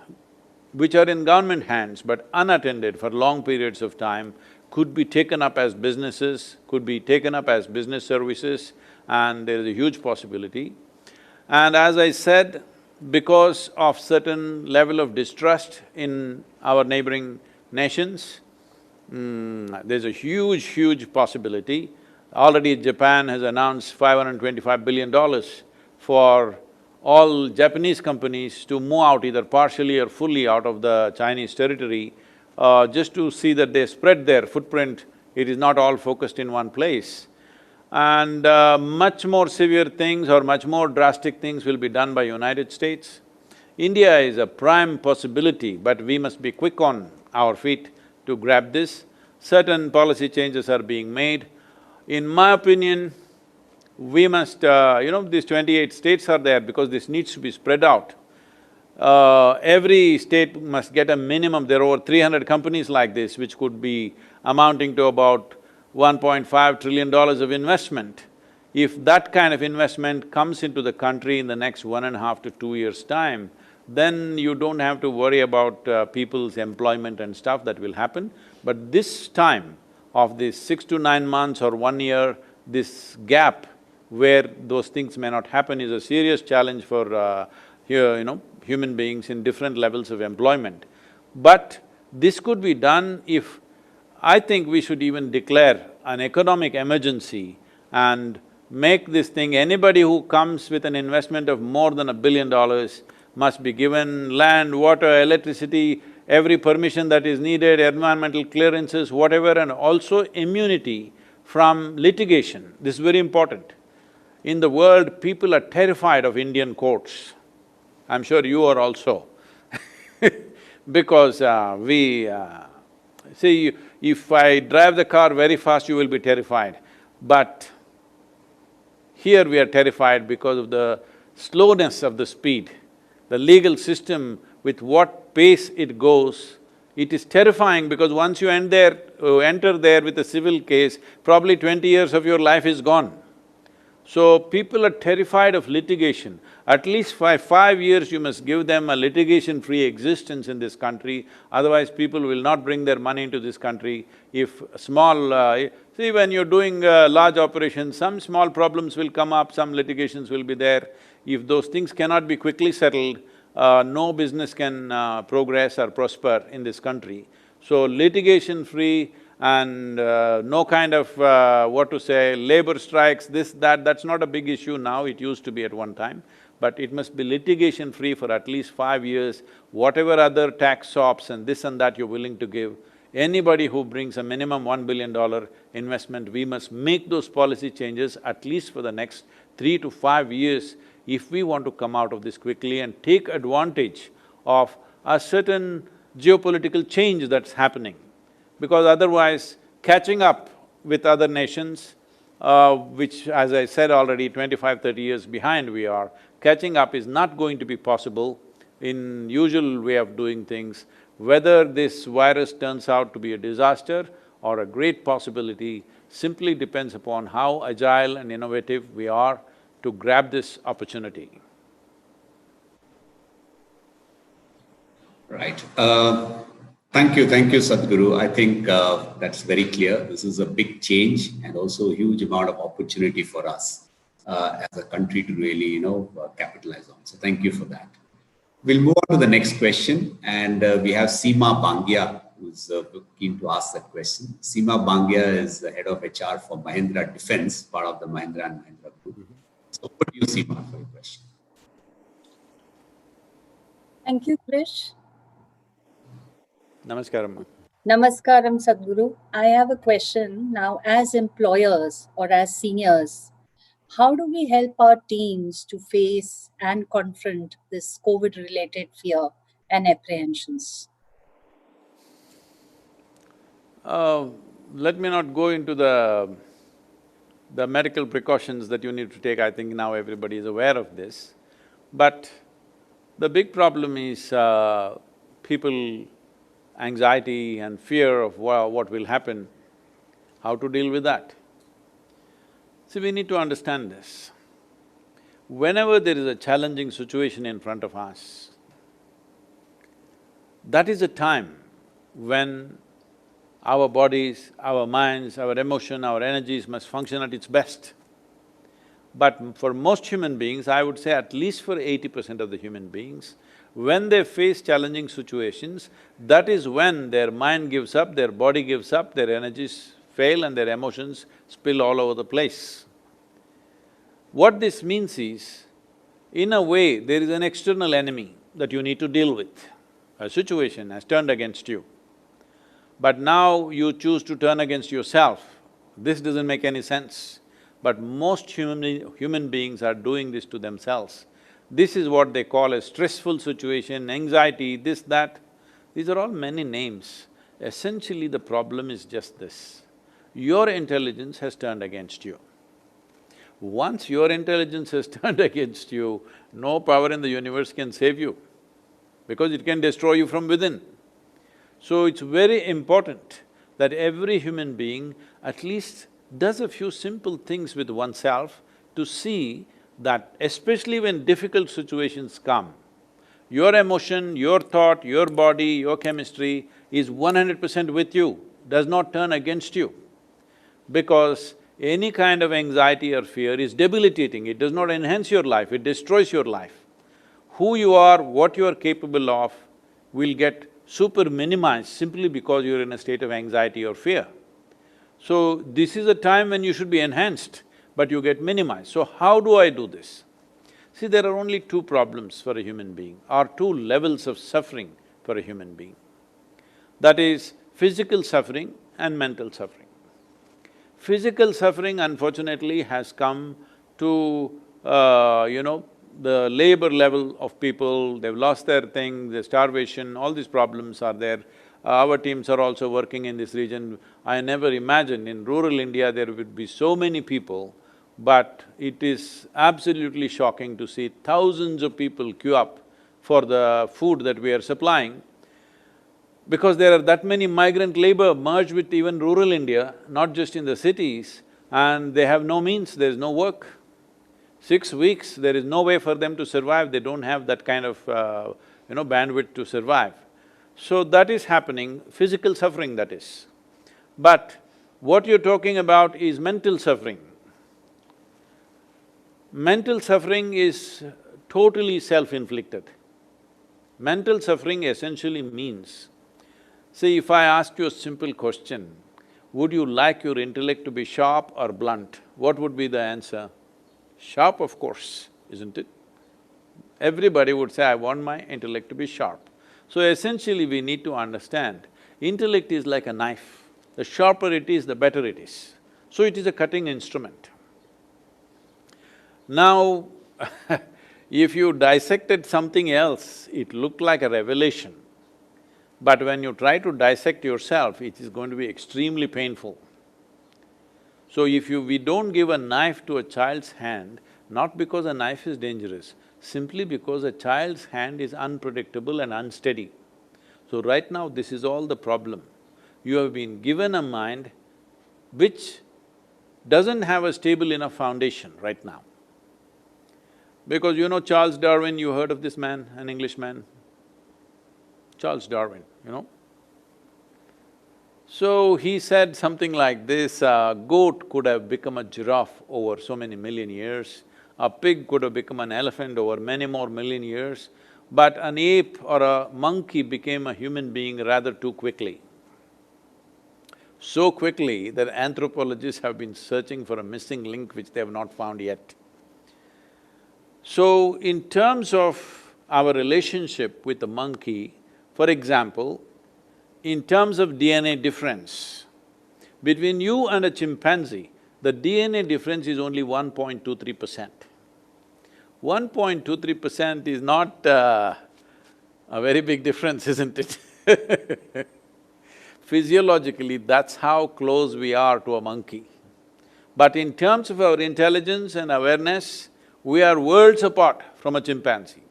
which are in government hands but unattended for long periods of time, could be taken up as businesses, could be taken up as business services, and there is a huge possibility. And as I said, because of certain level of distrust in our neighboring nations, there's a huge possibility. Already Japan has announced $525 billion for all Japanese companies to move out either partially or fully out of the Chinese territory, just to see that they spread their footprint, it is not all focused in one place. And much more severe things or much more drastic things will be done by United States. India is a prime possibility, but we must be quick on our feet to grab this. Certain policy changes are being made. In my opinion, we must… these 28 states are there because this needs to be spread out. Every state must get a minimum, there are over 300 companies like this which could be amounting to about $1.5 trillion of investment. If that kind of investment comes into the country in the next 1.5 to 2 years' time, then you don't have to worry about people's employment and stuff that will happen. But this time of this 6 to 9 months or 1 year, this gap where those things may not happen is a serious challenge for human beings in different levels of employment. But this could be done if… I think we should even declare an economic emergency and make this thing… anybody who comes with an investment of more than $1 billion must be given land, water, electricity, every permission that is needed, environmental clearances, whatever, and also immunity from litigation. This is very important. In the world, people are terrified of Indian courts. I'm sure you are also because see, if I drive the car very fast, you will be terrified. But here we are terrified because of the slowness of the speed. The legal system, with what pace it goes, it is terrifying because once you enter there with a civil case, probably 20 years of your life is gone. So people are terrified of litigation. At least for 5 years you must give them a litigation-free existence in this country, otherwise people will not bring their money into this country. If see, when you're doing large operations, some small problems will come up, some litigations will be there. If those things cannot be quickly settled, no business can progress or prosper in this country. So litigation-free and no kind of labor strikes, this, that's not a big issue now, it used to be at one time. But it must be litigation-free for at least 5 years. Whatever other tax sops and this and that you're willing to give, anybody who brings a minimum $1 billion investment, we must make those policy changes at least for the next 3 to 5 years if we want to come out of this quickly and take advantage of a certain geopolitical change that's happening. Because otherwise, catching up with other nations, which as I said already, 25–30 years behind we are, catching up is not going to be possible in usual way of doing things. Whether this virus turns out to be a disaster or a great possibility simply depends upon how agile and innovative we are to grab this opportunity. Right. Thank you, Sadhguru. I think that's very clear. This is a big change and also a huge amount of opportunity for us as a country to really, capitalize on. So thank you for that. We'll move on to the next question, and we have Seema Bangia, who's keen to ask that question. Seema Bangia is the head of HR for Mahindra Defense, part of the Mahindra and Mahindra Group. So over to you, Seema, for your question. Thank you, Krish. Namaskaram. Namaskaram, Sadhguru. I have a question now. As employers or as seniors, how do we help our teams to face and confront this COVID-related fear and apprehensions? Let me not go into the medical precautions that you need to take. I think now everybody is aware of this. But the big problem is people… anxiety and fear of what will happen, how to deal with that. See, we need to understand this. Whenever there is a challenging situation in front of us, that is a time when our bodies, our minds, our emotion, our energies must function at its best. But for most human beings, I would say at least for 80% of the human beings, when they face challenging situations, that is when their mind gives up, their body gives up, their energies fail and their emotions spill all over the place. What this means is, in a way, there is an external enemy that you need to deal with. A situation has turned against you, but now you choose to turn against yourself. This doesn't make any sense, but most human beings are doing this to themselves. This is what they call a stressful situation, anxiety, this, that. These are all many names. Essentially, the problem is just this: your intelligence has turned against you. Once your intelligence has turned against you, no power in the universe can save you, because it can destroy you from within. So it's very important that every human being at least does a few simple things with oneself to see that especially when difficult situations come, your emotion, your thought, your body, your chemistry is 100% with you, does not turn against you. Because any kind of anxiety or fear is debilitating, it does not enhance your life, it destroys your life. Who you are, what you are capable of will get super minimized simply because you're in a state of anxiety or fear. So, this is a time when you should be enhanced, but you get minimized. So, how do I do this? See, there are only two problems for a human being, or two levels of suffering for a human being. That is physical suffering and mental suffering. Physical suffering, unfortunately, has come to, the labor level of people, they've lost their thing, the starvation, all these problems are there. Our teams are also working in this region. I never imagined in rural India there would be so many people, but it is absolutely shocking to see thousands of people queue up for the food that we are supplying, because there are that many migrant labor merged with even rural India, not just in the cities, and they have no means, there's no work. 6 weeks, there is no way for them to survive, they don't have that kind of, bandwidth to survive. So that is happening, physical suffering that is. But what you're talking about is mental suffering. Mental suffering is totally self-inflicted. Mental suffering essentially means, see, if I ask you a simple question, would you like your intellect to be sharp or blunt? What would be the answer? Sharp, of course, isn't it? Everybody would say, I want my intellect to be sharp. So essentially we need to understand, intellect is like a knife. The sharper it is, the better it is. So it is a cutting instrument. Now, if you dissected something else, it looked like a revelation. But when you try to dissect yourself, it is going to be extremely painful. So we don't give a knife to a child's hand, not because a knife is dangerous, simply because a child's hand is unpredictable and unsteady. So right now, this is all the problem. You have been given a mind which doesn't have a stable enough foundation right now. Because you know Charles Darwin, you heard of this man, an Englishman? Charles Darwin, you know? So he said something like this, a goat could have become a giraffe over so many million years, a pig could have become an elephant over many more million years, but an ape or a monkey became a human being rather too quickly. So quickly that anthropologists have been searching for a missing link which they have not found yet. So, in terms of our relationship with the monkey, for example, in terms of DNA difference, between you and a chimpanzee, the DNA difference is only 1.23%. 1.23% is not a very big difference, isn't it? Physiologically, that's how close we are to a monkey. But in terms of our intelligence and awareness, we are worlds apart from a chimpanzee.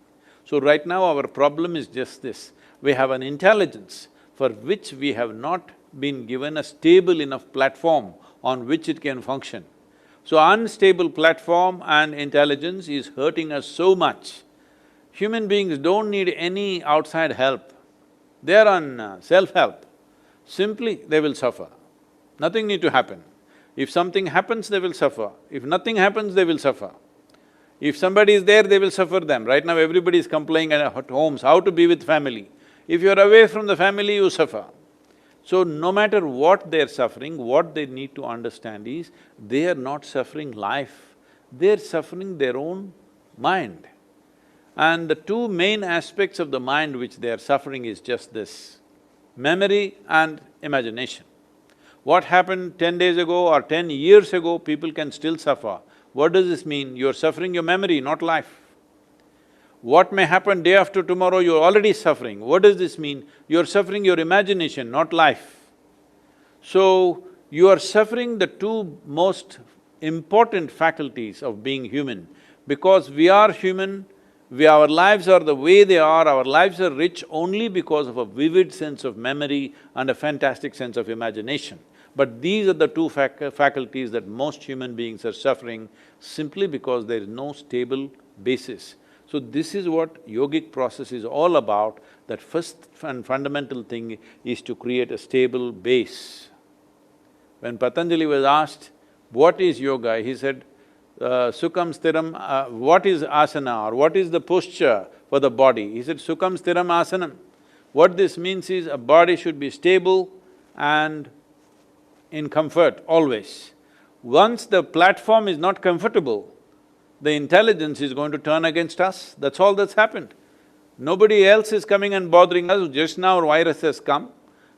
So right now our problem is just this, we have an intelligence for which we have not been given a stable enough platform on which it can function. So unstable platform and intelligence is hurting us so much. Human beings don't need any outside help, they are on self-help. Simply, they will suffer. Nothing need to happen. If something happens, they will suffer. If nothing happens, they will suffer. If somebody is there, they will suffer them. Right now everybody is complaining at homes, how to be with family. If you're away from the family, you suffer. So no matter what they're suffering, what they need to understand is, they are not suffering life, they're suffering their own mind. And the two main aspects of the mind which they are suffering is just this, memory and imagination. What happened 10 days ago or 10 years ago, people can still suffer. What does this mean? You're suffering your memory, not life. What may happen day after tomorrow, you're already suffering. What does this mean? You're suffering your imagination, not life. So, you are suffering the two most important faculties of being human. Because we are human, our lives are the way they are, our lives are rich only because of a vivid sense of memory and a fantastic sense of imagination. But these are the two faculties that most human beings are suffering simply because there is no stable basis. So this is what yogic process is all about, that first and fundamental thing is to create a stable base. When Patanjali was asked, what is yoga? He said, Sukham Stiram, what is asana or what is the posture for the body? He said, Sukham Stiram Asanam. What this means is a body should be stable and in comfort always. Once the platform is not comfortable, the intelligence is going to turn against us, that's all that's happened. Nobody else is coming and bothering us, just now virus has come.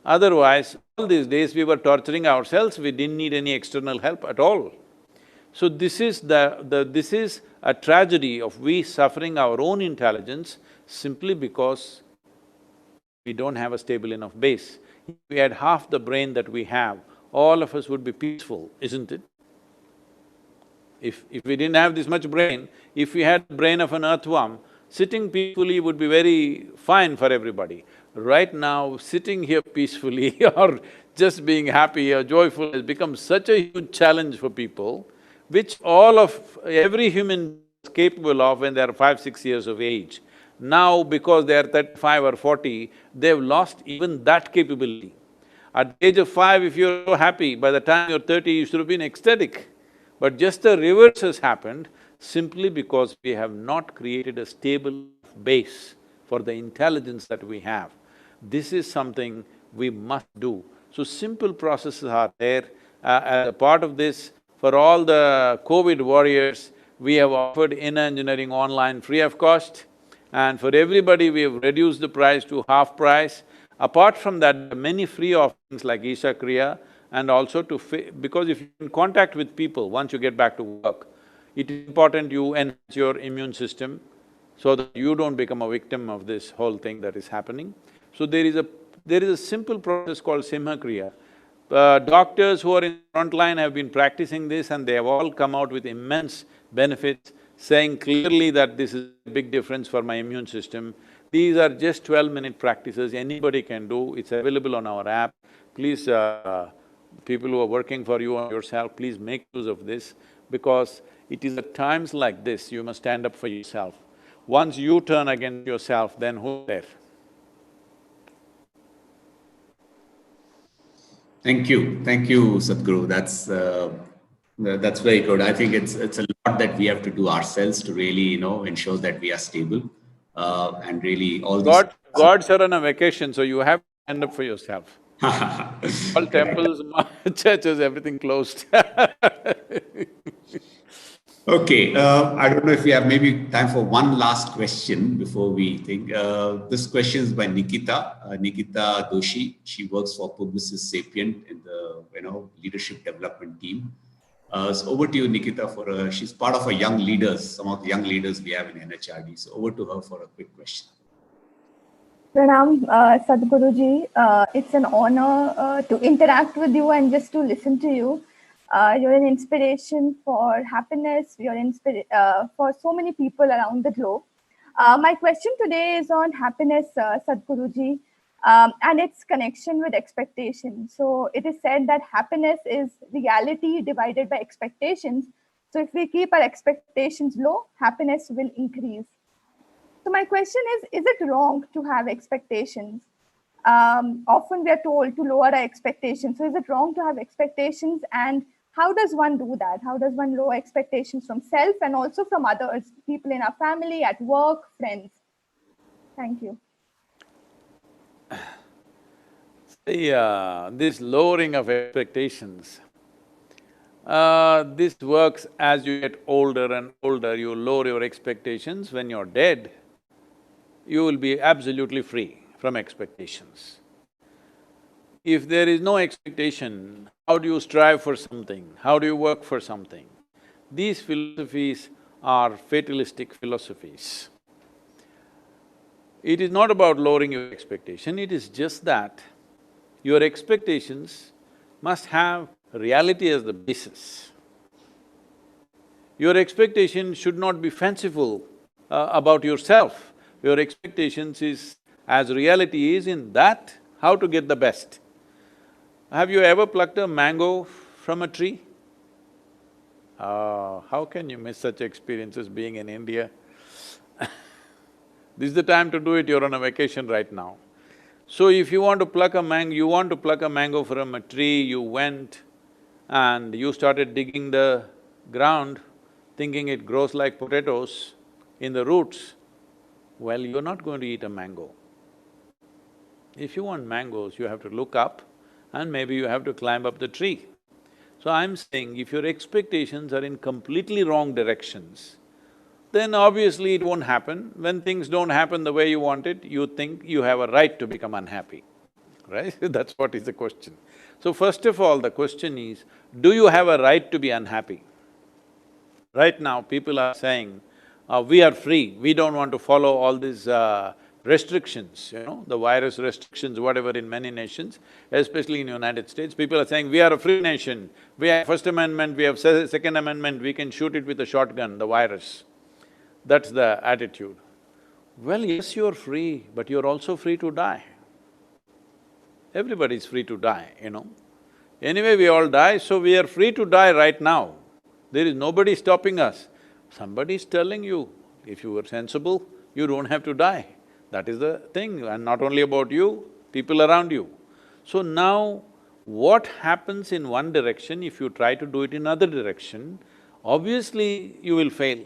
Otherwise, all these days we were torturing ourselves, we didn't need any external help at all. So this is this is a tragedy of we suffering our own intelligence simply because we don't have a stable enough base. If we had half the brain that we have, all of us would be peaceful, isn't it? If we didn't have this much brain, if we had the brain of an earthworm, sitting peacefully would be very fine for everybody. Right now, sitting here peacefully or just being happy or joyful has become such a huge challenge for people, which every human is capable of when they are 5, 6 years of age. Now, because they are 35 or 40, they've lost even that capability. At the age of 5, if you're so happy, by the time you're 30, you should have been ecstatic. But just the reverse has happened simply because we have not created a stable base for the intelligence that we have. This is something we must do. So simple processes are there. As a part of this, for all the COVID warriors, we have offered inner engineering online free of cost, and for everybody we have reduced the price to half price. Apart from that, there are many free offerings like Isha Kriya, and also because if you're in contact with people once you get back to work, it is important you enhance your immune system so that you don't become a victim of this whole thing that is happening. So there is a simple process called Simha Kriya. Doctors who are in front line have been practicing this and they have all come out with immense benefits, saying clearly that this is a big difference for my immune system. These are just 12-minute practices, anybody can do, it's available on our app. Please, people who are working for you or yourself, please make use of this, because it is at times like this you must stand up for yourself. Once you turn against yourself, then who's there? Thank you, Sadhguru. That's very good. I think it's a lot that we have to do ourselves to really, ensure that we are stable, and really all this. Gods are on a vacation, so you have to stand up for yourself. All temples, churches, everything closed. Okay, I don't know if we have maybe time for one last question before we think. This question is by Nikita Doshi. She works for Publicis Sapient in the leadership development team. So over to you, Nikita. She's part of some of the young leaders we have in NHRD. So over to her for a quick question. Pranam, Sadhguruji. It's an honor to interact with you and just to listen to you. You're an inspiration for happiness. You're for so many people around the globe. My question today is on happiness, Sadhguruji, and its connection with expectation. So it is said that happiness is reality divided by expectations. So if we keep our expectations low, happiness will increase. So my question is it wrong to have expectations? Often we are told to lower our expectations. So is it wrong to have expectations, and how does one do that? How does one lower expectations from self and also from others, people in our family, at work, friends? Thank you. This lowering of expectations, this works as you get older and older, you lower your expectations. When you're dead, you will be absolutely free from expectations. If there is no expectation, how do you strive for something? How do you work for something? These philosophies are fatalistic philosophies. It is not about lowering your expectation, it is just that your expectations must have reality as the basis. Your expectation should not be fanciful about yourself. Your expectations is as reality is in that, how to get the best. Have you ever plucked a mango from a tree? How can you miss such experiences being in India? This is the time to do it, you're on a vacation right now. So if you want to pluck a mango from a tree, you went and you started digging the ground, thinking it grows like potatoes in the roots, well, you're not going to eat a mango. If you want mangoes, you have to look up and maybe you have to climb up the tree. So I'm saying if your expectations are in completely wrong directions, then obviously it won't happen. When things don't happen the way you want it, you think you have a right to become unhappy, right? That's what is the question. So first of all, the question is, do you have a right to be unhappy? Right now, people are saying, we are free, we don't want to follow all these restrictions, the virus restrictions, whatever in many nations, especially in United States, people are saying, we are a free nation, we have First Amendment, we have Second Amendment, we can shoot it with a shotgun, the virus. That's the attitude. Well, yes, you're free, but you're also free to die. Everybody's free to die. Anyway, we all die, so we are free to die right now. There is nobody stopping us. Somebody is telling you, if you were sensible, you don't have to die. That is the thing, and not only about you, people around you. So now, what happens in one direction, if you try to do it in another direction, obviously you will fail.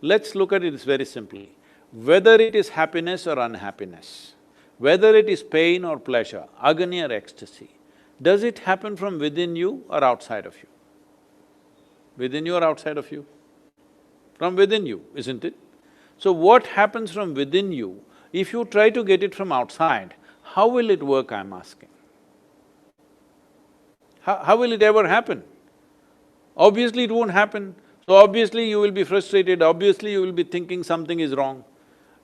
Let's look at it very simply. Whether it is happiness or unhappiness, whether it is pain or pleasure, agony or ecstasy, does it happen from within you or outside of you? Within you or outside of you? From within you, isn't it? So what happens from within you, if you try to get it from outside, how will it work, I'm asking? How will it ever happen? Obviously it won't happen. So obviously you will be frustrated, obviously you will be thinking something is wrong.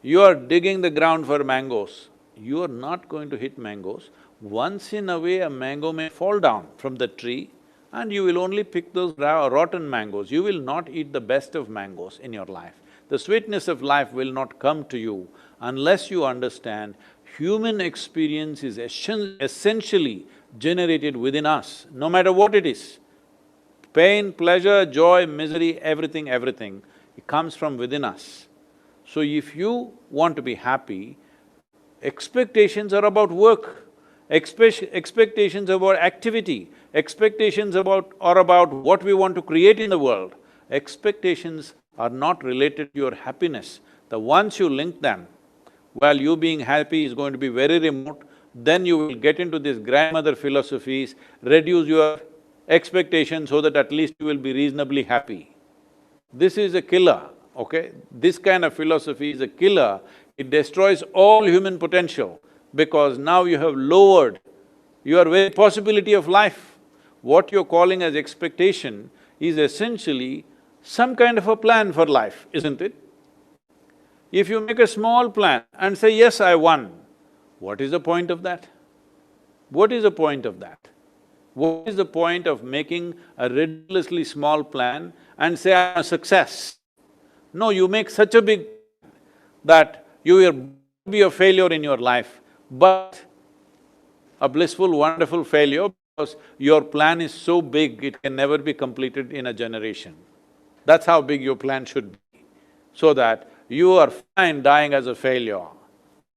You are digging the ground for mangoes. You are not going to hit mangoes. Once in a way, a mango may fall down from the tree and you will only pick those rotten mangoes. You will not eat the best of mangoes in your life. The sweetness of life will not come to you unless you understand human experience is essentially generated within us, no matter what it is. Pain, pleasure, joy, misery, everything, it comes from within us. So if you want to be happy, expectations are about work, expectations about activity, expectations are about what we want to create in the world. Expectations are not related to your happiness. The once you link them, well, you being happy is going to be very remote, then you will get into these grandmother philosophies, reduce your expectations so that at least you will be reasonably happy. This is a killer, okay? This kind of philosophy is a killer. It destroys all human potential because now you have lowered your very possibility of life. What you're calling as expectation is essentially some kind of a plan for life, isn't it? If you make a small plan and say, yes, I won, what is the point of that? What is the point of that? What is the point of making a ridiculously small plan and say, I'm a success? No, you make such a big plan that you will be a failure in your life, but a blissful, wonderful failure because your plan is so big, it can never be completed in a generation. That's how big your plan should be, so that you are fine dying as a failure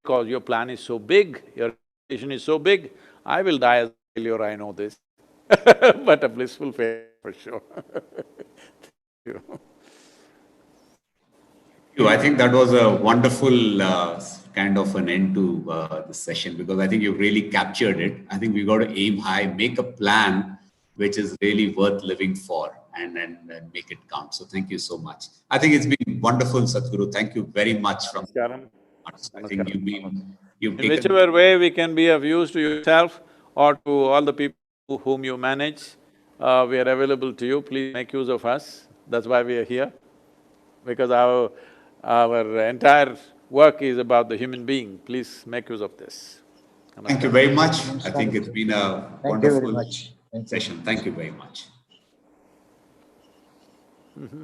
because your plan is so big, your expectation is so big. I will die as a failure, I know this, but a blissful failure for sure. Thank you. I think that was a wonderful kind of an end to this session because I think you've really captured it. I think we've got to aim high, make a plan which is really worth living for and make it count. So thank you so much. I think it's been wonderful, Sadhguru. Thank you very much. I think you've in taken… whichever way we can be of use to yourself or to all the people whom you manage, we are available to you. Please make use of us. That's why we are here, because our entire work is about the human being. Please make use of this. Thank you very much. I think it's been a wonderful Thank you very much. session. Thank you very much. Mm-hmm.